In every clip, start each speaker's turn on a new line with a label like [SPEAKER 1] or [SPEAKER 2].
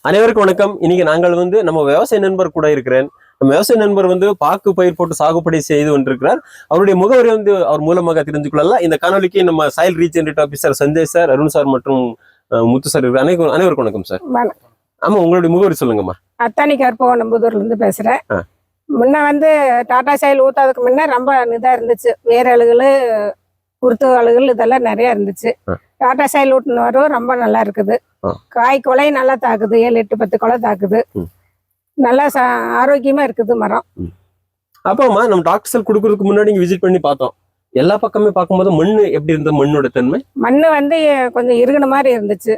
[SPEAKER 1] அனைவருக்கும் வணக்கம். இன்னைக்கு நாங்கள் நம்ம விவசாய நண்பர் கூட இருக்கிறேன். நம்ம விவசாய நண்பர் பாக்கு பயிர் போட்டு சாகுபடி செய்து கொண்டிருக்கிறார். அவருடைய முகவரி அவர் மூலமாக தெரிஞ்சு கொள்ளலாம். இந்த காணொலிக்கு நம்ம soil regenerate officer Sanjay sir, Arun sir மற்றும் முத்து சார் இருக்கிற அனைவருக்கும் வணக்கம் சார். ஆமா, உங்களுடைய முகவரி சொல்லுங்கம்மா.
[SPEAKER 2] அத்தானி கற்பகம் நம்பூதூர்ல இருந்து பேசுறேன். முன்ன டாடா சாயில் ஊத்தாதுக்கு முன்ன ரொம்ப இதா இருந்துச்சு. வேற அழுகுகள், குருத்து அழுகுகள் இதெல்லாம் நிறைய இருந்துச்சு. டாடா சாயில் ஊட்டின வரும் ரொம்ப நல்லா இருக்குது. காய் கொலை நல்லா தாக்குது, 7-8-10 கொலை தாக்குது. நல்லா ஆரோக்கியமா இருக்குது மரம்.
[SPEAKER 1] அப்பமா நம்ம டாக்டர் சாயில் கொடுக்கறதுக்கு முன்னாடி இங்க விசிட் பண்ணி பார்த்தோம். எல்லா பக்கமே பார்க்கும்போது மண்ணு எப்படி இருந்த மண்ணோட தன்மை? மண்ணு
[SPEAKER 2] கொஞ்சம் இருகுன மாதிரி இருந்துச்சு.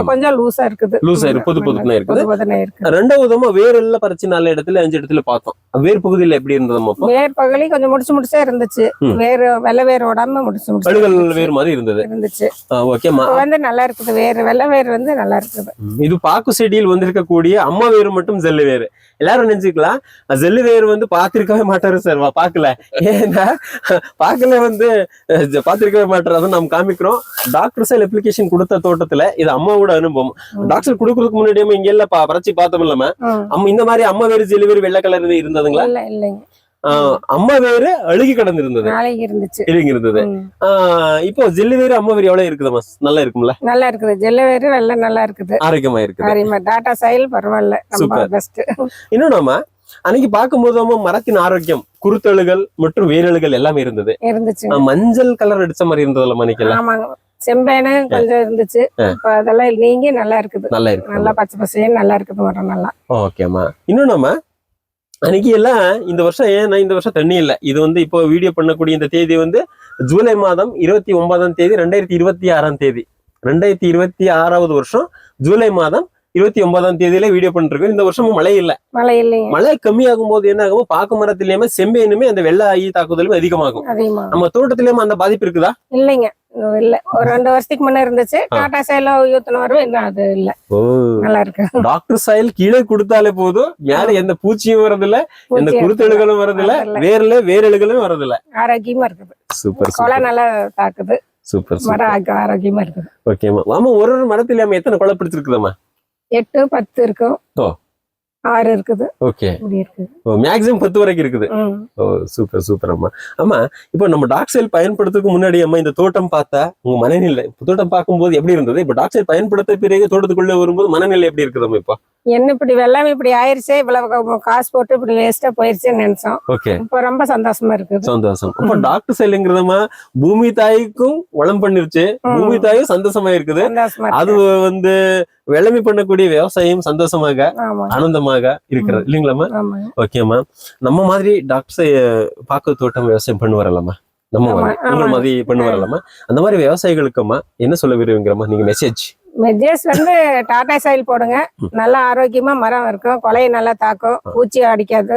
[SPEAKER 2] கொஞ்சம் லூசா இருக்குது.
[SPEAKER 1] லூசா இருக்கு, பொது பொதுனா இருக்குது. ரெண்டாவதுமா வேர் எல்லாம் பறிச்சு 4 இடத்துல 5 இடத்துல பார்த்தோம். வேர் பகுதியில எப்படி இருந்ததுமா?
[SPEAKER 2] வேர் பகுதி கொஞ்சம் முடிச்சா இருந்துச்சு. வேர் வெள்ளை வேர் உடாம முடிச்சு
[SPEAKER 1] அழுகல் வேர் மாதிரி இருந்துச்சு. ஓகேமா,
[SPEAKER 2] நல்லா இருக்குது. வேர் வெள்ளை வேர் நல்லா இருக்குது.
[SPEAKER 1] இது பாக்கு செடியில் வந்திருக்கக்கூடிய அம்மா வேறு மட்டும் ஜெல்லு வேறு. எல்லாரும் நினைச்சுக்கலாம் ஜெல்லு வேர் பாத்திருக்கவே மாட்டாரு சார். பாக்கல, ஏன்னா பாக்கல பாத்திருக்கவே மாட்டாரு. அதை நாம் காமிக்கிறோம். டாக்டர் சாயில் அப்ளிகேஷன் கொடுத்த தோட்டத்துல இது அம்மாவோட அனுபவம். டாக்டர் கொடுக்கறதுக்கு முன்னாடியே இங்க எல்லாம் பறிச்சு பார்த்தோம் இல்லாம இந்த மாதிரி அம்மா வேறு ஜெல்லு வேறு வெள்ளை கலர் இருந்ததுங்களா? அம்மா வேறு அழுகி கடந்து இருந்தது. இப்போ ஜெல்லு வேறு அம்மா வேறு எவ்வளவு இருக்குதுமா? நல்லா இருக்கும்ல?
[SPEAKER 2] நல்லா இருக்குது. ஜெல்லு வேறு வெள்ளை நல்லா இருக்குது,
[SPEAKER 1] ஆரோக்கியமா இருக்குது.
[SPEAKER 2] டாடா சாயில் பரவாயில்ல, பெஸ்ட்.
[SPEAKER 1] இன்னொன்னு அன்னைக்கு பார்க்கும்போது மரத்தின் ஆரோக்கியம், குருத்தழுகள் மற்றும் வேரழுகள் எல்லாமே இருந்தது. மஞ்சள் கலர் அடிச்ச மாதிரி இருந்ததுல மணிக்கலாம்.
[SPEAKER 2] செம்பேன கொஞ்சம் இருந்துச்சு. அதெல்லாம் நீங்க நல்லா இருக்குது. நல்லா பச்சை பசையும் நல்லா இருக்குது மரம் நல்லா.
[SPEAKER 1] ஓகேமா. இன்னொன்னு அன்னைக்கு எல்லாம் இந்த வருஷம் ஏன்னா இந்த வருஷம் தண்ணி இல்லை. இது இப்போ வீடியோ பண்ணக்கூடிய இந்த தேதி ஜூலை மாதம் 29ஆம் தேதி 2026ஆம் தேதி 2026வது வருஷம் ஜூலை மாதம் 29ஆம் தேதியில வீடியோ பண்ணிருக்கோம். இந்த வருஷமும் மழை இல்லை. மழை கம்மியாகும் போது என்ன ஆகும்? பாக்கு மரத்திலயுமே செம்பேனுமே அந்த வெள்ளை ஈ தாக்குதலுமே அதிகமாகும். நம்ம தோட்டத்திலயுமே அந்த பாதிப்பு இருக்குதா?
[SPEAKER 2] இல்லைங்க, இல்ல. ஒரு 2 வருஷத்துக்கு முன்ன இருந்துச்சு. டாடா சாயில் யூத்தன வரும், என்ன அது இல்ல. நல்லா இருக்கு.
[SPEAKER 1] டாக்டர் சாயில் கீழே கொடுத்தாலே போதும், மேல எந்த பூச்சியும் வரதில்ல, எந்த குருத்தெழுகளும் வரதில்ல, வேரழுகளும் வரதில்ல.
[SPEAKER 2] ஆரோக்கியமா இருக்குது.
[SPEAKER 1] சூப்பர்.
[SPEAKER 2] கொலை நல்லா தாக்குது.
[SPEAKER 1] சூப்பர்.
[SPEAKER 2] மரம் ஆரோக்கியமா இருக்குது.
[SPEAKER 1] ஓகேமா. ஆமா, ஒரு மரத்துல எத்தனை கொலை பிடிச்சிருக்குதாமா?
[SPEAKER 2] 8-10 இருக்கும். 6 இருக்குது.
[SPEAKER 1] ஓகே, மேக்ஸிமம் 10 வரைக்கும் இருக்குது. சூப்பர் சூப்பர் அம்மா. ஆமா, இப்போ நம்ம டாக்டர் சாயில் பயன்படுத்துறதுக்கு முன்னாடி அம்மா இந்த தோட்டம் பார்த்தா உங்க மனநிலை, தோட்டம் பார்க்கும்போது எப்படி இருந்தது? இப்போ டாக்டர் சாயில் பயன்படுத்த பிறகு தோட்டத்துக்குள்ள வரும்போது மனநிலை எப்படி இருக்குதம்மா? இப்போ
[SPEAKER 2] என்ன இப்படி வெள்ளாம இப்படி ஆயிருச்சே, இவ்வளவு காசு போட்டு இப்படி வேஸ்டா போயிருச்சேன்னு நினைச்சோம்.
[SPEAKER 1] ஓகே,
[SPEAKER 2] இப்போ ரொம்ப சந்தோஷமா இருக்குது.
[SPEAKER 1] சந்தோஷம். அப்போ டாக்டர் சாயில்ங்கிறதமா பூமி தாய்க்கும் வளம் பண்ணிருச்சு, பூமி தாயும் சந்தோஷமா இருக்குது. அது வெள்ளமை பண்ணக்கூடிய விவசாயம் சந்தோஷமாக ஆனந்தமாக இருக்கிறது இல்லைங்களாமா? ஓகேம்மா. நம்ம மாதிரி டாக்டர் பாக்கு தோட்டம் விவசாயம் பண்ணு வரலாமா? நம்ம உங்களை மாதிரி பண்ணு வரலாமா? அந்த மாதிரி விவசாயிகளுக்குமா என்ன சொல்ல விரும்புங்கிறமா நீங்க மெசேஜ்
[SPEAKER 2] டாடா சாயில் போடுங்க. நல்லா ஆரோக்கியமா மரம் இருக்கும், கொலையை நல்லா தாக்கும், பூச்சி அடிக்காது,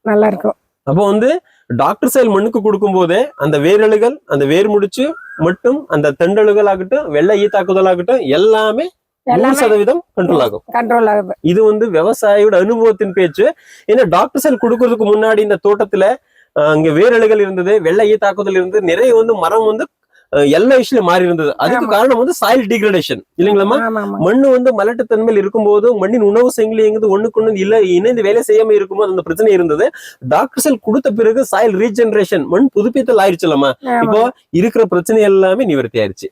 [SPEAKER 2] நல்லா இருக்கும்.
[SPEAKER 1] அப்போ டாக்டர் சாயில் மண்ணுக்கு கொடுக்கும் போதே அந்த வேரழுகள், அந்த வேர் முடிச்சு மட்டும் அந்த தண்டழுகள் ஆகட்டும், வெள்ளை ஈ தாக்குதல் ஆகட்டும், எல்லாமே 100% கண்ட்ரோல் ஆகும். இது விவசாயியோட அனுபவத்தின் பேச்சு. ஏன்னா டாக்டர் சாயில் கொடுக்கறதுக்கு முன்னாடி இந்த தோட்டத்துல அங்க வேரழுகள் இருந்தது, வெள்ளை ஈ தாக்குதல் இருந்தது, நிறைய மரம் எல்லா விஷயத்துல மாறி இருந்தது. அதுக்கு காரணம் சாயில் டிகிரடேஷன் இல்லைங்களா? மண்ணு மலட்டுத்தன்மையில் இருக்கும்போது மண்ணின் உணவு சங்கிலி ஒண்ணுக்கு ஒண்ணு இல்ல இணைந்து வேலை செய்யாம இருக்கும்போது அந்த பிரச்சனை இருந்தது. டாக்டர் சாயில் கொடுத்த பிறகு சாயில் ரீஜெனரேஷன், மண் புதுப்பித்தல் ஆயிடுச்சுலமா. இப்போ இருக்கிற பிரச்சனை எல்லாமே நிவர்த்தி ஆயிடுச்சு.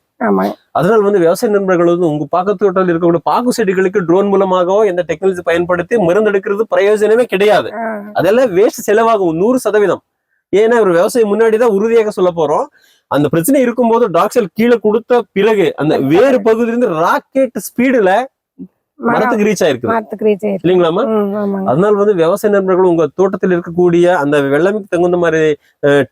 [SPEAKER 1] அதனால விவசாய நண்பர்கள் உங்க பாக்கத்தோட்டத்தில் இருக்கக்கூடிய பாக்கு செடிகளுக்கு ட்ரோன் மூலமாகவோ எந்த டெக்னாலஜி பயன்படுத்தி மருந்தெடுக்கிறது பிரயோஜனமே கிடையாது. அதெல்லாம் வேஸ்ட் செலவாகும் 100%. ஏன்னா ஒரு விவசாயம் முன்னாடிதான் உறுதியாக சொல்ல போறோம். அந்த பிரச்சனை இருக்கும்போது டாக்டர் சாயில் கீழே கொடுத்த பிறகு அந்த வேறு பகுதியிலிருந்து ராக்கெட் ஸ்பீடுல மரத்துக்கு ரீச் ஆயிருக்கு இல்லைங்களாமா? அதனால விவசாய நண்பர்கள் உங்க தோட்டத்தில் இருக்கக்கூடிய அந்த வெள்ளமைக்கு தகுந்த மாதிரி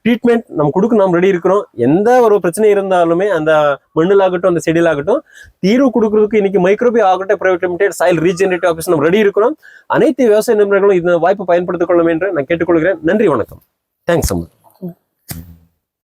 [SPEAKER 1] ட்ரீட்மெண்ட் நம்ம கொடுக்க நாம் ரெடி இருக்கிறோம். எந்த ஒரு பிரச்சனை இருந்தாலுமே அந்த மண்ணில் ஆகட்டும், அந்த செடியில் ஆகட்டும், தீர்வு கொடுக்கறதுக்கு இன்னைக்கு மைக்ரோபி ஆகட்டும் private limited soil regenerative office நம்ம ரெடி இருக்கிறோம். அனைத்து விவசாய நண்பர்களும் இந்த வாய்ப்பை பயன்படுத்திக் கொள்ளும் என்று நான் கேட்டுக்கொள்கிறேன். நன்றி, வணக்கம். தேங்க்ஸ் அம்மா.